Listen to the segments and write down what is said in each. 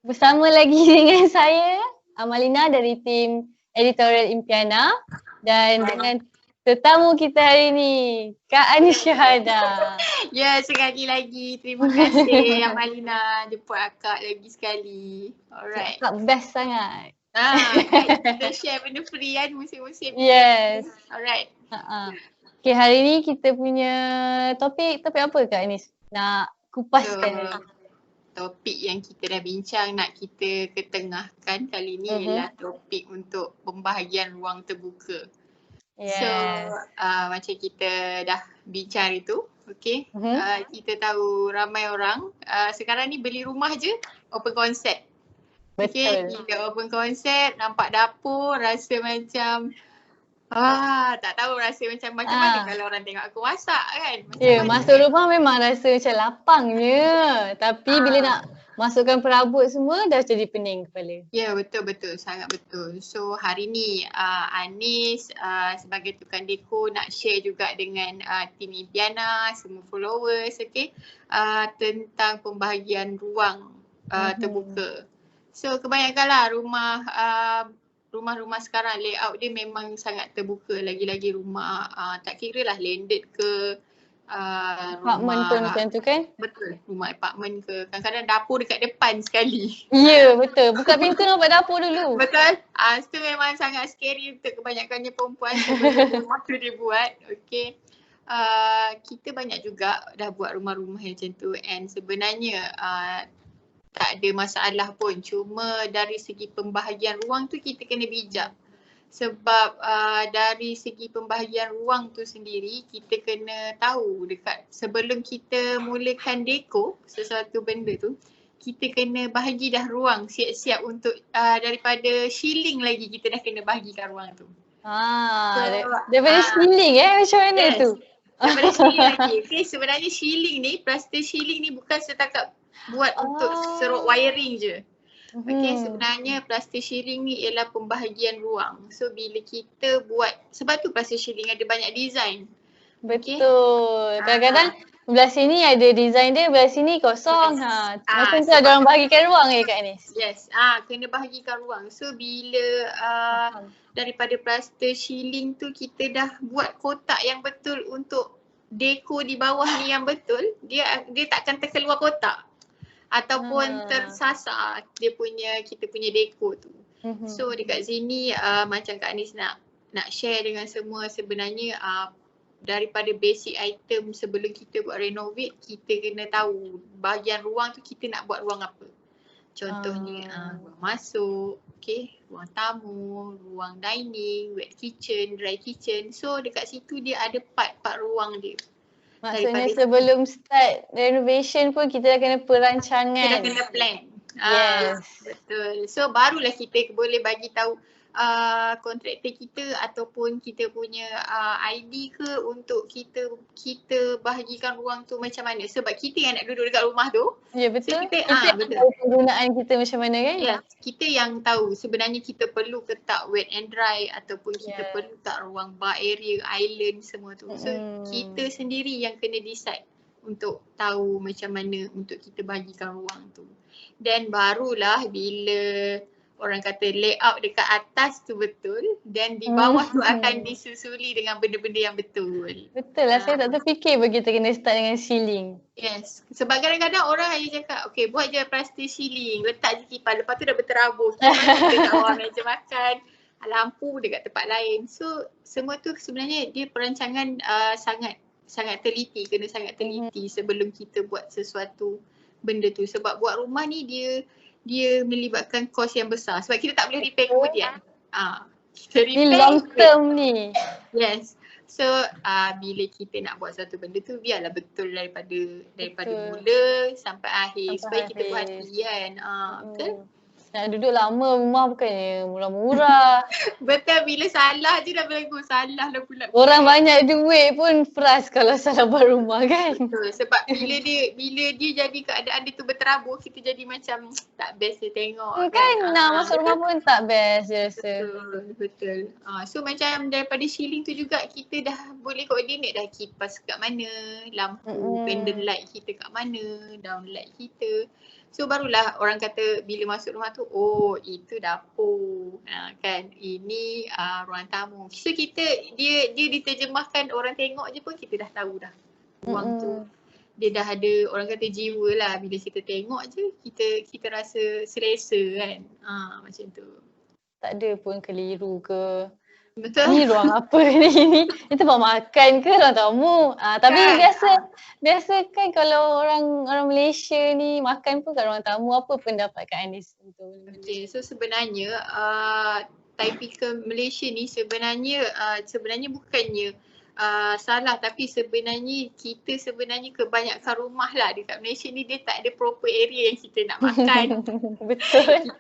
Bersama lagi dengan saya, Amalina dari tim Editorial Impiana dan dengan tetamu kita hari ni, Kak Anis Syahada. Ya, sekali lagi. Terima kasih Amalina jemput akak lagi sekali. Alright. Kak best sangat. Baik. Kita share benda free kan musim-musim ni. Yes. Alright. Okay, hari ni kita punya topik apa Kak Anis? Nak kupaskan. Topik yang kita dah bincang nak kita ketengahkan kali ni ialah topik untuk pembahagian ruang terbuka. Yes. So macam kita dah bincang itu, okay. Kita tahu ramai orang sekarang ni beli rumah je open concept. Okay, kita open concept, nampak dapur, rasa macam tak tahu rasa macam mana kalau orang tengok aku masak kan. Masuk rumah memang rasa macam lapangnya. Tapi bila nak masukkan perabot semua dah jadi pening kepala. Ya, betul-betul, sangat betul. So hari ni Anis sebagai tukang dekor nak share juga dengan tim Impiana, semua followers, okay, tentang pembahagian ruang terbuka. So kebanyakanlah rumah-rumah sekarang layout dia memang sangat terbuka, lagi-lagi rumah tak kira lah landed ke apartment pun macam tu kan? Betul, rumah apartment ke, kadang-kadang dapur dekat depan sekali. Ya, betul. Buka pintu nampak dapur dulu. Betul. Itu memang sangat scary untuk kebanyakannya perempuan sebelum rumah tu dibuat. Okay. Kita banyak juga dah buat rumah-rumah yang macam tu and sebenarnya tak ada masalah pun. Cuma dari segi pembahagian ruang tu kita kena bijak. Sebab dari segi pembahagian ruang tu sendiri kita kena tahu dekat sebelum kita mulakan dekor sesuatu benda tu, kita kena bahagi dah ruang siap-siap untuk daripada shilling lagi kita dah kena bahagikan ruang tu. Daripada shilling macam mana tu? Daripada shilling lagi. Okay, sebenarnya shilling ni, plaster shilling ni bukan setakat buat untuk serok wiring je. Okay, sebenarnya plaster shilling ni ialah pembahagian ruang. So bila kita buat, sebab tu plaster shilling ada banyak design. Betul. Kadang-kadang belah sini ada design dia, belah sini kosong. Macam tu ada orang bahagikan ruang Kak Anis? Yes, kena bahagikan ruang. So bila daripada plaster shilling tu kita dah buat kotak yang betul untuk dekor di bawah ni yang betul, dia takkan terkeluar kotak ataupun tersasar kita punya dekor tu. So dekat sini macam Kak Anis nak share dengan semua, sebenarnya daripada basic item sebelum kita buat renovate, kita kena tahu bahagian ruang tu kita nak buat ruang apa. Contohnya ruang masuk, ruang tamu, ruang dining, wet kitchen, dry kitchen. So dekat situ dia ada part-part ruang dia. Maksudnya sebelum start renovation pun kita dah kena perancangan. Kita dah kena plan. Yes. Betul. So barulah kita boleh bagi tahu kontraktor kita ataupun kita punya ID ke untuk kita bahagikan ruang tu macam mana. Sebab kita yang nak duduk dekat rumah tu. Ya betul. So kita tahu penggunaan kita macam mana kan? Ya, kita yang tahu sebenarnya kita perlu ke tak wet and dry ataupun kita perlu tak ruang bar area, island semua tu. So kita sendiri yang kena decide untuk tahu macam mana untuk kita bahagikan ruang tu. Dan barulah bila orang kata layout dekat atas tu betul dan di bawah tu akan disusuli dengan benda-benda yang betul. Betul lah, saya tak terfikir pun kita kena start dengan ceiling. Yes, sebab kadang-kadang orang hanya cakap okay buat je plaster ceiling, letak je kipas, lepas tu dah berterabur. Kipas dekat bawah meja makan, lampu dekat tempat lain. So semua tu sebenarnya dia perancangan sangat teliti, kena sangat teliti sebelum kita buat sesuatu benda tu. Sebab buat rumah ni dia melibatkan kos yang besar. Sebab kita tak boleh repair kemudian. Kita repair. Ni long term ni. Yes. So bila kita nak buat satu benda tu biarlah betul daripada mula sampai akhir. Supaya kita buat hati kan. Betul? Nak duduk lama rumah bukannya murah-murah. Betul, bila salah je dah berlagu. Salah lah pula. Orang banyak duit pun frust kalau salah buat rumah kan. Betul, sebab bila dia jadi keadaan dia tu berterabur, kita jadi macam tak best dia tengok Kan nak Ah, masuk rumah pun tak best je rasa. betul. So macam daripada shieling tu juga kita dah boleh coordinate dah kipas kat mana, lampu pendant light kita kat mana, down light kita. So barulah orang kata bila masuk rumah tu, oh itu dapur, kan, ini ruang tamu. So dia diterjemahkan, orang tengok je pun kita dah tahu dah ruang tu. Dia dah ada, orang kata jiwa lah, bila kita tengok je kita rasa selesa kan. Macam tu. Tak ada pun keliru ke. Betul. Ni ruang apa ni? Itu tempat makan ke ruang tamu? Tapi biasa kan kalau orang Malaysia ni makan pun kat ruang tamu. Apa pendapat Kak Anis? Okay, so sebenarnya typical Malaysia ni sebenarnya bukannya salah, tapi sebenarnya kita kebanyakan rumah lah dekat Malaysia ni dia tak ada proper area yang kita nak makan. Betul.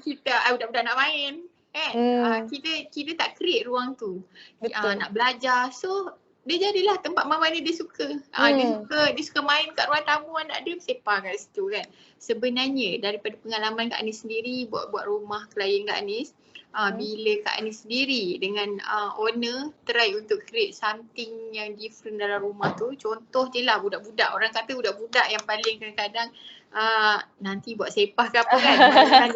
Kita budak-budak nak main kan. Kita tak create ruang tu. Nak belajar. So dia jadilah tempat mama ni dia suka. Dia suka main kat ruang tamu anak dia, sepah kat situ kan. Sebenarnya daripada pengalaman Kak Anis sendiri buat rumah klien Kak Anis, bila Kak Anis sendiri dengan owner try untuk create something yang different dalam rumah tu. Contoh je lah budak-budak, orang kata budak-budak yang paling kadang-kadang nanti buat sepah ke apa kan.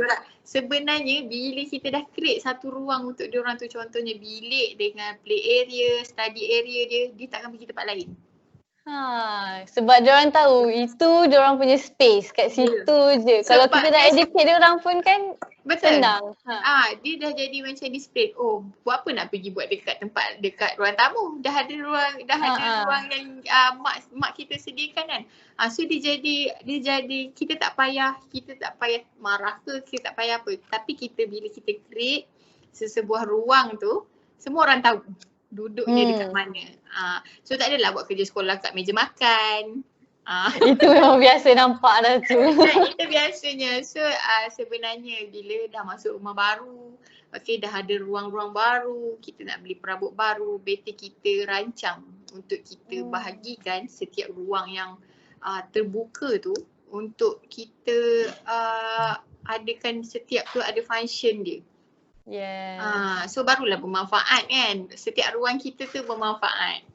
Sebenarnya bila kita dah create satu ruang untuk diorang tu, contohnya bilik dengan play area, study area dia takkan pergi tempat lain. Sebab diorang tahu itu diorang punya space kat situ je. Kalau kita dah educate diorang pun kan senang. Dia dah jadi macam display. Oh, buat apa nak pergi buat dekat ruang tamu? Dah ada ruang yang mak kita sediakan kan. So dia jadi kita tak payah marah ke, kita tak payah apa. Tapi bila kita create sesebuah ruang tu, semua orang tahu duduknya dekat mana. So tak adalah buat kerja sekolah kat meja makan. Itu memang biasa nampak dah tu. Itu biasanya. So sebenarnya bila dah masuk rumah baru, dah ada ruang-ruang baru, kita nak beli perabot baru, better kita rancang untuk kita bahagikan setiap ruang yang terbuka tu untuk kita adakan setiap tu ada function dia. So barulah bermanfaat kan. Setiap ruang kita tu bermanfaat.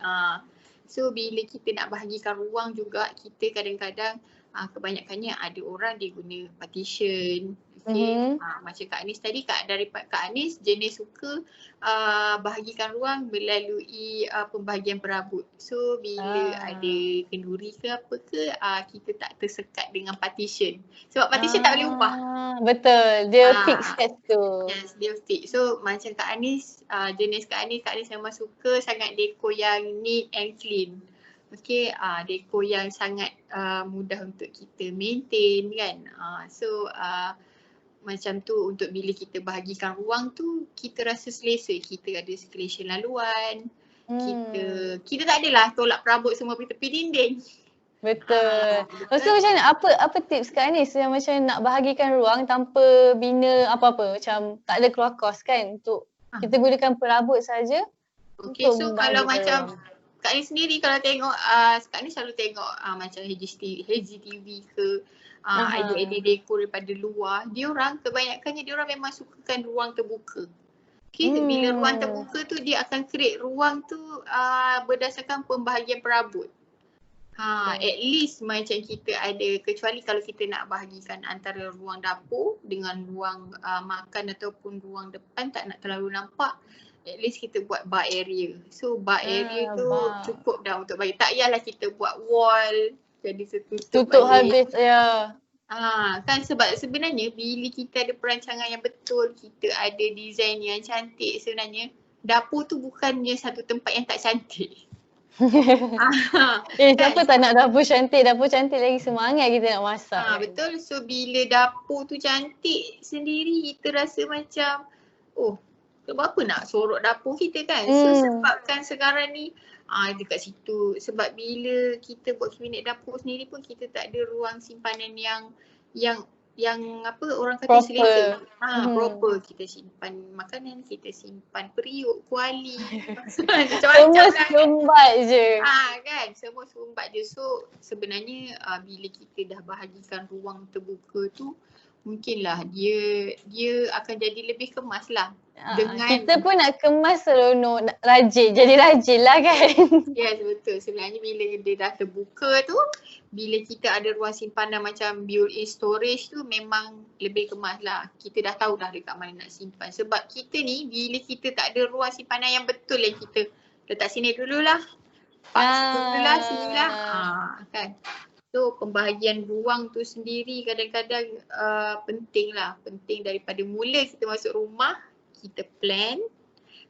So bila kita nak bahagikan ruang juga, kita kadang-kadang kebanyakannya ada orang dia guna partition. Macam Kak Anis tadi, daripada Kak Anis jenis suka bahagikan ruang melalui pembahagian perabot. So bila ada kenduri ke apa ke, kita tak tersekat dengan partition. Sebab partition tak boleh ubah. Betul, dia fix kat tu. Yes, dia fix. So macam Kak Anis, jenis Kak Anis memang suka sangat dekor yang neat and clean. Dekor yang sangat mudah untuk kita maintain kan. Macam tu untuk bila kita bahagikan ruang tu, kita rasa selesa. Kita ada circulation laluan. Kita tak adalah tolak perabot semua pergi tepi dinding. Betul. So macam mana, apa tips Kak Anis yang macam nak bahagikan ruang tanpa bina apa-apa, macam tak ada keluar kos kan, untuk kita gunakan perabot saja. So kalau macam Kak Anis sendiri kalau tengok, Kak Anis selalu tengok macam HGTV ke, idea dekor daripada luar, kebanyakannya diorang memang sukakan ruang terbuka. Bila ruang terbuka tu dia akan create ruang tu berdasarkan pembahagian perabot. At least macam kita ada, kecuali kalau kita nak bahagikan antara ruang dapur dengan ruang makan ataupun ruang depan tak nak terlalu nampak, at least kita buat bar area. So bar area tu cukup dah untuk bagi. Tak payahlah kita buat wall jadi tutup habis kan, sebab sebenarnya bila kita ada perancangan yang betul, kita ada design yang cantik, sebenarnya dapur tu bukannya satu tempat yang tak cantik. Siapa tak nak dapur cantik? Dapur cantik lagi semangat kita nak masak. Betul. So bila dapur tu cantik sendiri, kita rasa macam sebab apa nak sorok dapur kita kan. So sebabkan sekarang ni dekat situ, sebab bila kita buat kabinet dapur sendiri pun kita tak ada ruang simpanan yang yang apa orang kata Proper. selesa. Proper. Kita simpan makanan, kita simpan periuk, kuali. Semua sumbat je. Kan, semua sumbat je. So sebenarnya bila kita dah bahagikan ruang terbuka tu, mungkinlah dia akan jadi lebih kemas lah. Kita pun nak kemas seronok, nak rajin, jadi rajin lah kan. Yes, betul. Sebenarnya bila dia dah terbuka tu, bila kita ada ruang simpanan macam built-in storage tu memang lebih kemas lah. Kita dah tahu dah dekat mana nak simpan. Sebab kita ni bila kita tak ada ruang simpanan yang betul yang kita letak sini dululah. Dululah, sinilah. Kan. So pembahagian ruang tu sendiri kadang-kadang penting lah. Penting daripada mula kita masuk rumah, kita plan.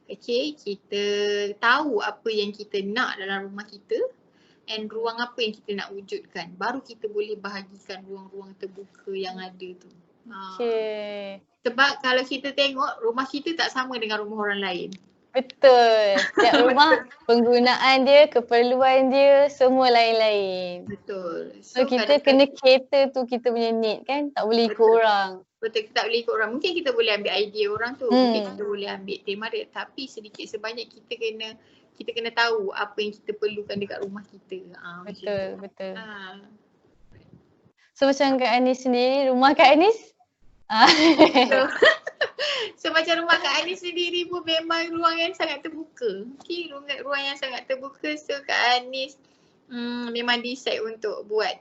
Okay, kita tahu apa yang kita nak dalam rumah kita and ruang apa yang kita nak wujudkan. Baru kita boleh bahagikan ruang-ruang terbuka yang ada tu. Okay. Sebab kalau kita tengok rumah kita tak sama dengan rumah orang lain. Betul. Setiap rumah penggunaan dia, keperluan dia semua lain-lain. Betul. So kita kena cater tu kita punya need kan. Tak boleh ikut orang. Betul, kita tak boleh ikut orang. Mungkin kita boleh ambil idea orang tu. Mungkin kita boleh ambil tema dia. Tapi sedikit sebanyak kita kena tahu apa yang kita perlukan dekat rumah kita. Betul. So macam Kak Anis sendiri, rumah Kak Anis? So macam rumah Kak Anis sendiri pun memang ruang yang sangat terbuka. Okay, ruang yang sangat terbuka. So Kak Anis memang decide untuk buat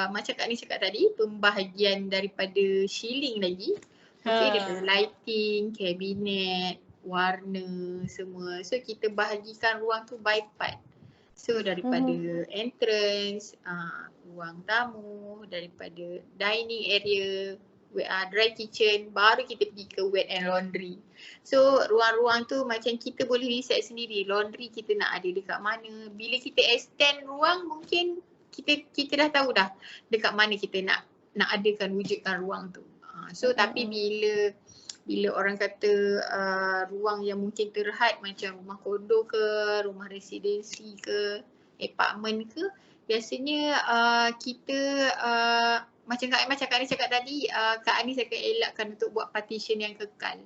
macam Kak Anis cakap tadi, pembahagian daripada shieling lagi. Okay, daripada lighting, kabinet, warna semua. So kita bahagikan ruang tu by part. So daripada entrance, ruang tamu, daripada dining area, dry kitchen, baru kita pergi ke wet and laundry. So ruang-ruang tu macam kita boleh decide sendiri laundry kita nak ada dekat mana. Bila kita extend ruang mungkin kita dah tahu dah dekat mana kita nak adakan wujudkan ruang tu. Tapi bila orang kata ruang yang mungkin terhad macam rumah kondo ke, rumah residensi ke, apartment ke, biasanya kita macam Kak Anis cakap tadi, Kak Anis akan elakkan untuk buat partition yang kekal.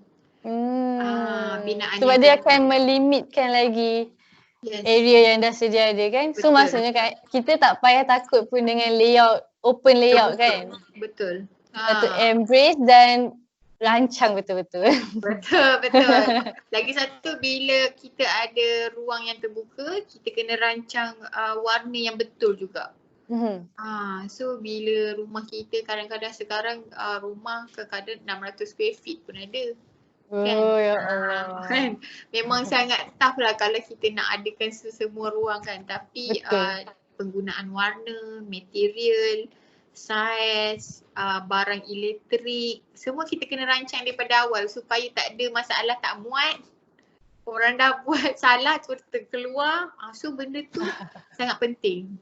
Binaan sebab dia akan melimitkan lagi area yang dah sedia ada kan. So maksudnya kita tak payah takut pun dengan layout, open layout kan. Betul. Patut embrace dan rancang betul-betul. Betul. Lagi satu, bila kita ada ruang yang terbuka, kita kena rancang warna yang betul juga. So bila rumah kita kadang-kadang sekarang rumah kadang-kadang 600 square feet pun ada. Kan? Ya Allah. Kan? Memang sangat tough lah kalau kita nak adakan semua ruang kan. Tapi penggunaan warna, material, saiz, barang elektrik, semua kita kena rancang daripada awal supaya tak ada masalah tak muat. Orang dah buat salah terkeluar. So benda tu sangat penting.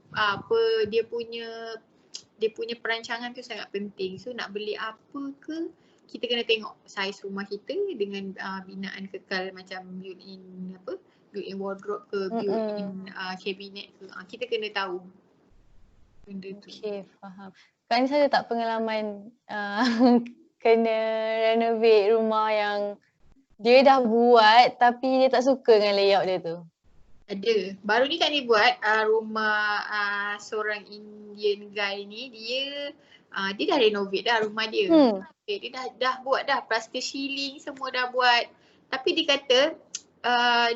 Dia punya perancangan tu sangat penting. So nak beli apa ke, kita kena tengok saiz rumah kita dengan binaan kekal macam built-in wardrobe ke, built-in cabinet ke. Kita kena tahu benda tu. Okay, faham. Kak Anis ada tak pengalaman kena renovate rumah yang dia dah buat tapi dia tak suka dengan layout dia tu? Ada. Baru ni Kak Ni buat rumah seorang Indian guy ni, dia dah renovate dah rumah dia. Okay, dia dah buat dah plaster ceiling semua dah buat. Tapi dia kata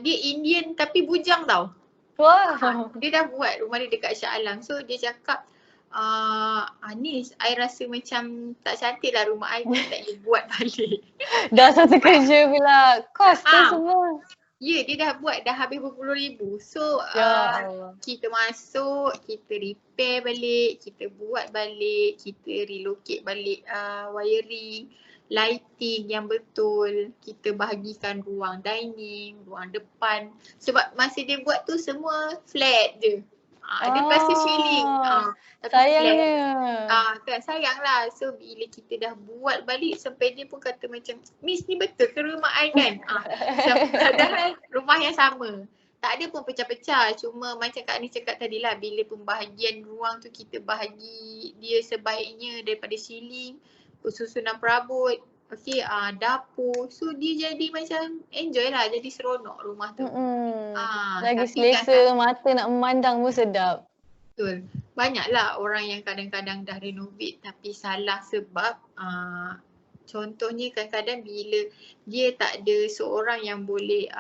dia Indian tapi bujang tau. Wow. Dia dah buat rumah dia dekat Shah Alam. So dia cakap Anis, I rasa macam tak cantik lah rumah I, tak boleh buat balik. Dah satu kerja pula. Kos tu semua. Ya, dia dah buat dah habis berpuluh ribu. So kita masuk, kita repair balik, kita buat balik, kita relocate balik wiring, lighting yang betul, kita bahagikan ruang dining, ruang depan. Sebab masa dia buat tu semua flat je. Ada plastic ceiling. Sayangnya. Kan sayang lah. So bila kita dah buat balik sampai dia pun kata macam, Miss ni betul ke rumah I kan? Padahal rumah yang sama. Tak ada pun pecah-pecah. Cuma macam Kak Anis cakap tadi lah, bila pembahagian ruang tu kita bahagi dia sebaiknya daripada ceiling, susunan perabot, okey, dapur. So dia jadi macam enjoy lah, jadi seronok rumah tu. Lagi Tapi selesa, mata nak memandang pun sedap. betul. Banyaklah orang yang kadang-kadang dah renovate tapi salah sebab contohnya kadang-kadang bila dia tak ada seorang yang boleh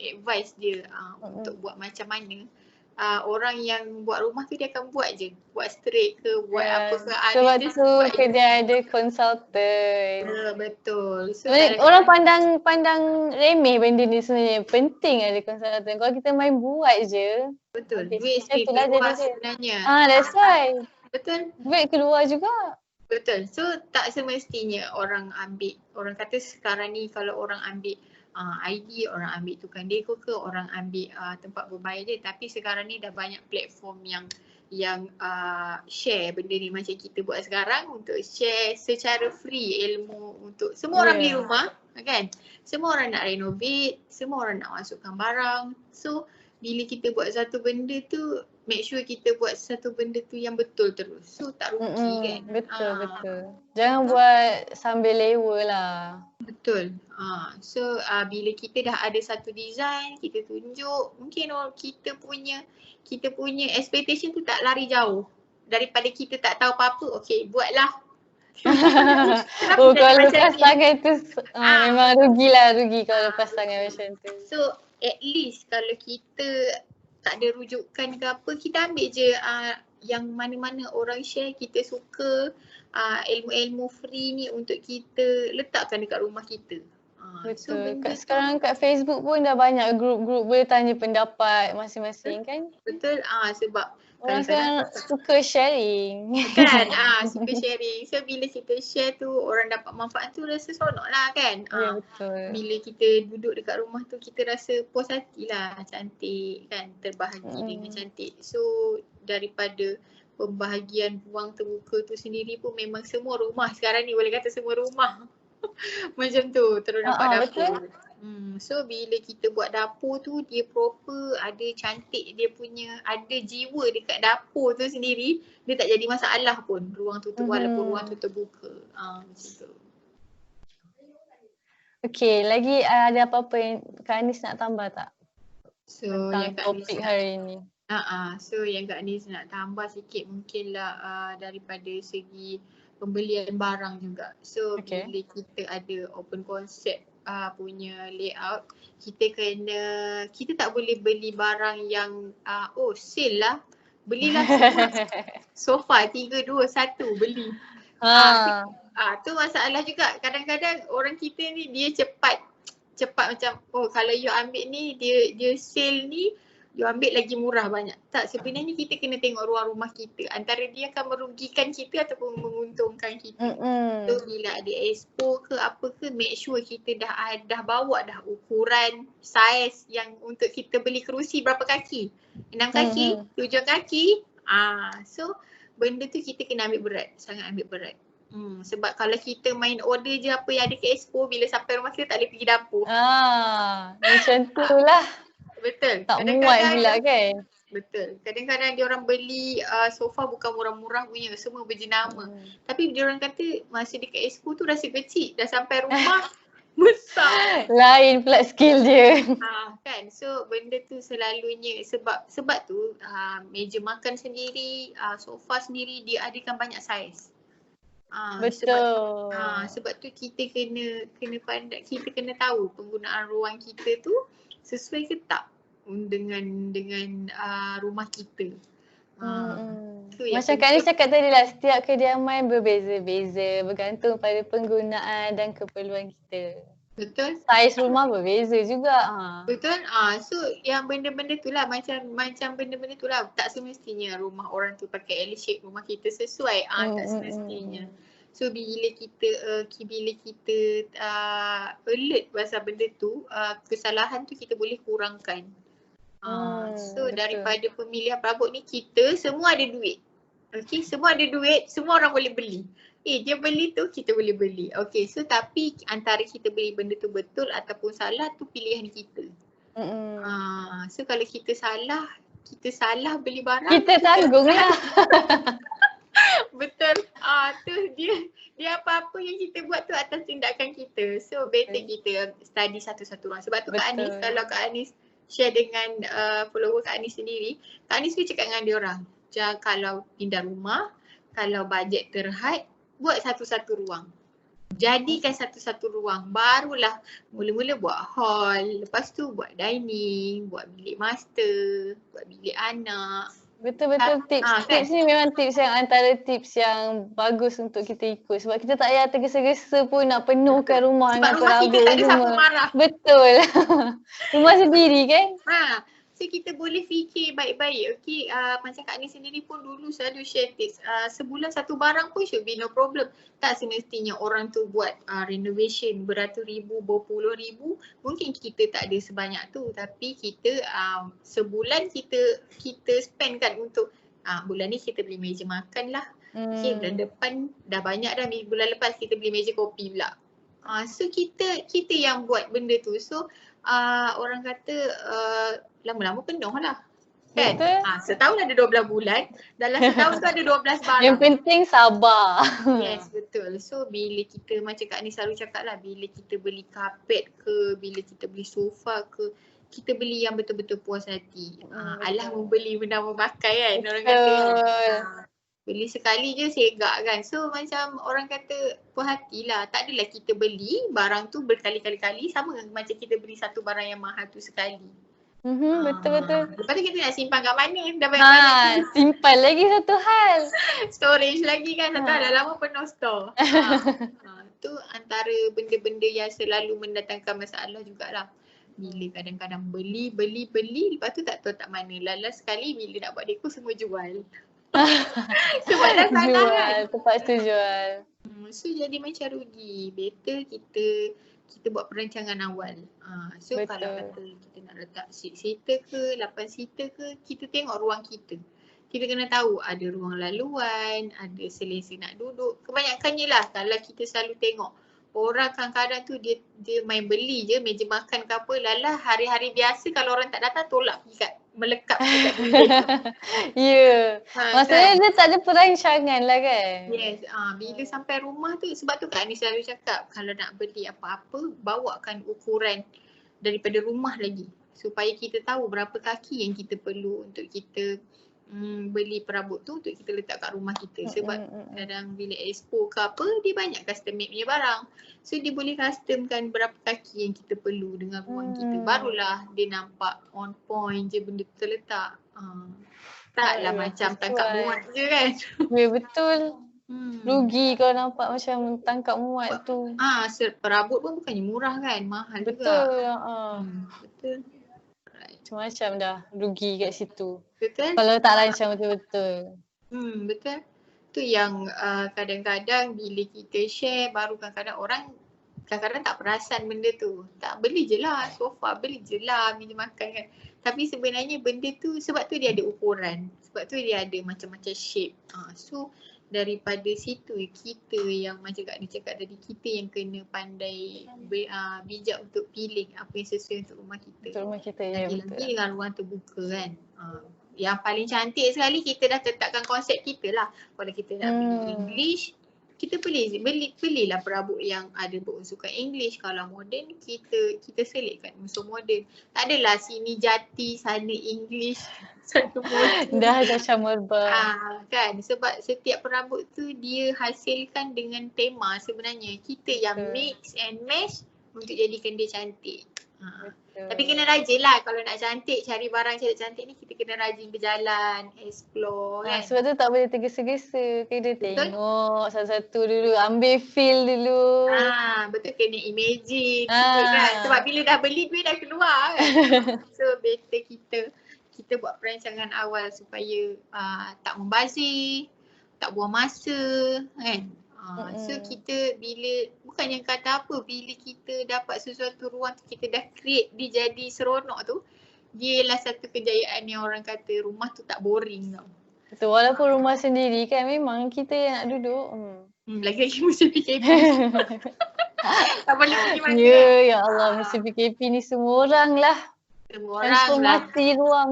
advise dia untuk buat macam mana, orang yang buat rumah tu dia akan buat je, buat straight ke, buat apa ke, Sebab dia just tu buat je. kena ada consultant. Betul. So Orang pandang remeh benda ni sebenarnya. Penting ada consultant. Kalau kita main buat je. betul. habis. Duit Macam tu sikit lah keluar jadi dia. sebenarnya. That's why. Betul. Duit keluar juga. Betul. So tak semestinya orang ambil, orang kata sekarang ni kalau orang ambil ID, orang ambil tukang dekor ke, orang ambil tempat berbayar je. Tapi sekarang ni dah banyak platform yang share benda ni macam kita buat sekarang, untuk share secara free ilmu untuk semua orang beli rumah, kan? Semua orang nak renovate, semua orang nak masukkan barang. So bila kita buat satu benda tu, make sure kita buat satu benda tu yang betul terus. So tak rugi kan. Betul. Jangan buat sambil lewa lah. Betul. So bila kita dah ada satu design, kita tunjuk, mungkin kita punya expectation tu tak lari jauh. Daripada kita tak tahu apa-apa, okey buatlah. Kalau lepas tangan tu memang rugi kalau lepas tangan macam tu. So at least kalau kita tak ada rujukan ke apa, kita ambil je yang mana-mana orang share, kita suka ilmu-ilmu free ni untuk kita letakkan dekat rumah kita. Betul. Sekarang kat Facebook pun dah banyak grup-grup boleh tanya pendapat masing-masing kan? Betul. Sebab orang sekarang suka sharing. Kan? Suka sharing. So bila kita share tu, orang dapat manfaat tu, rasa seronok lah kan? Betul. Bila kita duduk dekat rumah tu, kita rasa puas hati lah, cantik kan, terbahagi dengan cantik. So daripada pembahagian ruang terbuka tu sendiri pun memang semua rumah sekarang ni, boleh kata semua rumah macam tu terus dapat dapur. Betul. So bila kita buat dapur tu, dia proper, ada cantik dia punya, ada jiwa dekat dapur tu sendiri, dia tak jadi masalah pun ruang tu walaupun ruang tu terbuka. Macam tu. Okay, lagi ada apa-apa yang Kak Anis nak tambah tak? So tentang topik hari ni. So yang Kak Anis nak tambah sikit mungkinlah daripada segi pembelian barang juga. So bila kita ada open concept punya layout, kita tak boleh beli barang yang sale lah, belilah semua sofa 3, 2, 1 beli. Tu masalah juga. Kadang-kadang orang kita ni dia cepat macam kalau you ambil ni, dia sale ni, you ambil lagi murah banyak. Tak, sebenarnya kita kena tengok ruang rumah kita. Antara dia akan merugikan kita ataupun menguntungkan kita. So bila ada expo ke apa ke, make sure kita dah bawa dah ukuran, saiz yang untuk kita beli kerusi berapa kaki. 6 kaki, 7 kaki. So benda tu kita kena ambil berat, sangat ambil berat. Sebab kalau kita main order je apa yang ada ke expo, bila sampai rumah kita tak boleh pergi dapur. Macam tu lah. Betul. Tak muat pula kan? Betul. Kadang-kadang dia orang beli sofa bukan murah-murah punya, semua berjenama. Tapi dia orang kata masa dekat expo tu rasa kecil, dah sampai rumah besar. Lain pula skill dia. Kan. So benda tu selalunya sebab tu meja makan sendiri, sofa sendiri dia adakan banyak saiz. Betul. Sebab tu kita kena pandai, kita kena tahu penggunaan ruang kita tu sesuai ke tak dengan rumah kita. Macam Kak Anis cakap tadi lah, setiap kediaman berbeza-beza bergantung pada penggunaan dan keperluan kita. Betul. Saiz rumah berbeza juga. Betul. So yang benda-benda tu lah, macam benda-benda tu lah, tak semestinya rumah orang tu pakai L shape, rumah kita sesuai. Tak semestinya. So bila kita alert pasal benda tu, kesalahan tu kita boleh kurangkan. So betul. Daripada pemilihan perabot ni, kita semua ada duit. Okay, semua ada duit, semua orang boleh beli. Dia beli tu, kita boleh beli. Okay, so tapi antara kita beli benda tu betul ataupun salah tu pilihan kita. So kalau kita salah beli barang, kita tanggung lah. betul. Tu apa-apa yang kita buat tu atas tindakan kita. So better kita study satu-satu orang. Sebab tu Kak Anis, kalau Kak Anis share dengan follower Kak Anis sendiri, Kak Anis tu cakap dengan dia orang, jangan kalau pindah rumah, kalau bajet terhad, buat satu-satu ruang. Jadikan satu-satu ruang, barulah mula-mula buat hall, lepas tu buat dining, buat bilik master, buat bilik anak. Betul-betul tips ni memang tips yang antara tips yang bagus untuk kita ikut. Sebab kita tak payah tergesa-gesa pun nak penuhkan rumah dengan Sebab rumah kita tak ada siapa marah. Betul. Rumah sendiri kan? So kita boleh fikir baik-baik. Okay, macam Kak Ni sendiri pun dulu selalu share tips. Sebulan satu barang pun should be no problem. Tak semestinya orang tu buat renovation beratus ribu, berpuluh ribu. Mungkin kita tak ada sebanyak tu. Tapi kita sebulan kita spend kan untuk bulan ni kita beli meja makan lah. Okay, bulan depan dah banyak dah. Bulan lepas kita beli meja kopi pula. So kita yang buat benda tu. So orang kata lama-lama penuh lah kan. Setahun ada 12 bulan, dalam setahun tu ada 12 barang. Yang penting sabar. Yes, betul. So bila kita, macam Kak Ni selalu cakap lah, bila kita beli karpet ke, bila kita beli sofa ke, kita beli yang betul-betul puas hati. Alah membeli benda memakai kan, orang kata kan. Beli sekali je segak kan. So macam orang kata puas hati lah. Tak adalah kita beli barang tu berkali-kali sama macam kita beli satu barang yang mahal tu sekali. Betul-betul. Lepas tu kita nak simpan kat mana? Dah banyak-banyak. Simpan lagi satu hal. Storage lagi kan. Satu dah lama penuh store. Tu antara benda-benda yang selalu mendatangkan masalah jugalah. Bila kadang-kadang beli, lepas tu tak tahu tak mana. Last sekali bila nak buat deco semua jual. Sebab dah salah kan. Terpaksa jual. So jadi macam rugi. Better kita buat perancangan awal. So betul. Kalau kata kita nak letak 6 seater ke, 8 seater ke, kita tengok ruang kita. Kita kena tahu ada ruang laluan, ada selesa nak duduk. Kebanyakannya lah kalau kita selalu tengok orang kadang-kadang tu dia main beli je meja makan ke apa, lalah hari-hari biasa kalau orang tak datang tolak pergi melekat dekat dinding. Ya. Maksudnya kan? Dia tak ada perancangan lah kan. Yes. Bila sampai rumah tu, sebab tu Kak Ni selalu cakap kalau nak beli apa-apa, bawakan ukuran daripada rumah lagi. Supaya kita tahu berapa kaki yang kita perlu untuk kita beli perabot tu untuk kita letak kat rumah kita. Sebab kadang bila expo ke apa, dia banyak custom made punya barang. So dia boleh customkan berapa kaki yang kita perlu dengan ruang kita. Barulah dia nampak on point je benda tu terletak. Taklah macam tangkap muat je kan. Ya betul. Rugi kalau nampak macam tangkap muat tu. Perabot pun bukannya murah kan, mahal betul juga. Betul. Macam-macam dah rugi kat situ. Betul. Kalau tak rancang betul-betul. Betul. Tu yang kadang-kadang bila kita share baru kadang-kadang orang kadang-kadang tak perasan benda tu. Tak, beli je lah sofa, beli je lah meja makan kan. Tapi sebenarnya benda tu sebab tu dia ada ukuran. Sebab tu dia ada macam-macam shape. So daripada situ kita yang macam Kak Ni cakap tadi, kita yang kena pandai bijak untuk pilih apa yang sesuai untuk rumah kita. Untuk rumah kita, ya betul. Lagi dengan ruang terbuka kan. Yang paling cantik sekali kita dah tetapkan konsep kita lah. Kalau kita nak beli English, kita belilah perabot yang ada berunsurkan English. Kalau moden, kita selitkan unsur moden. Tak adalah sini jati, sana English, sana moden. Dah macam merbah. Kan, sebab setiap perabot tu dia hasilkan dengan tema sebenarnya. Kita yang mix and match untuk jadikan dia cantik. Tapi kena rajin lah kalau nak cantik, cari barang cantik-cantik ni kita kena rajin berjalan, explore kan. Sebab tu tak boleh tergesa-gesa, kena tengok satu-satu dulu, ambil feel dulu. Betul, kena imagine kan. Sebab bila dah beli duit dah keluar kan. So better kita buat perancangan awal supaya tak membazir, tak buang masa kan. So kita bila, bukan yang kata apa, bila kita dapat sesuatu ruang tu, kita dah create dia jadi seronok tu, dia ialah satu kejayaan yang orang kata rumah tu tak boring tau. Betul, walaupun rumah sendiri kan memang kita yang nak duduk. Lagi-lagi musim PKP. Tak boleh pergi mana. Ya Allah, musim PKP ni semua orang lah. Semua orang lah. Transformasi ruang.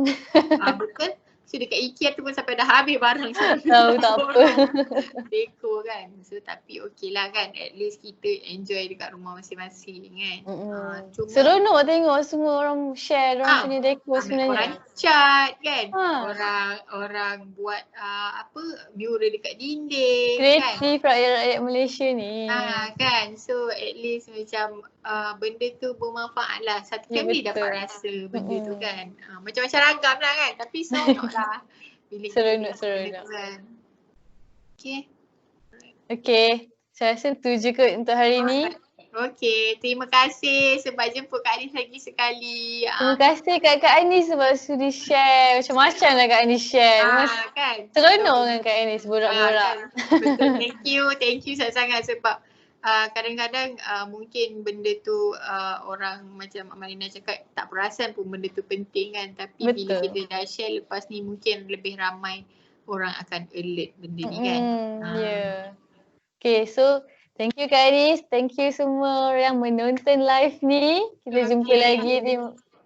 Betul. So dekat IKEA tu pun sampai dah habis barang. Tahu tak apa. Dekor kan. So tapi okey lah kan. At least kita enjoy dekat rumah masing-masing kan. Cuma Seronok tengok semua orang share orang punya dekor orang sebenarnya. cat kan. Ha. Orang buat mural dekat dinding kan. Kreatif rakyat-rakyat Malaysia ni. Kan. So at least macam benda tu bermanfaat lah. Satu Ya, family betul. dapat rasa benda tu kan. Macam-macam ragam lah kan. Tapi seronok lah. Bila kita Seronok. benda tu kan. Okay. Okay. Saya rasa tu je kot untuk hari ni. Okay, terima kasih sebab jemput Kak Anis lagi sekali. Terima kasih kat Kak Anis sebab sudi share. Macam-macam lah Kak Anis share. Kan. Seronok dengan Kak Anis borak-borak. Kan. Betul, thank you sangat-sangat sebab kadang-kadang mungkin benda tu orang macam Amalina cakap tak perasan pun benda tu penting kan. Tapi bila kita dah share lepas ni mungkin lebih ramai orang akan alert benda ni kan. Okay, so thank you Kak Anis. Thank you semua yang menonton live ni. Kita jumpa lagi di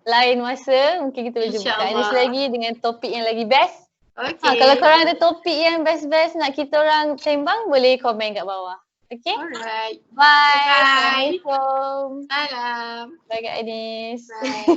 lain masa. Mungkin kita boleh jumpa Kak Anis lagi dengan topik yang lagi best. Kalau korang ada topik yang best-best nak kita orang sembang, boleh komen kat bawah. Okay? Alright. Bye. Bye. Assalamualaikum. Salam. Bye Kak Anis. Bye.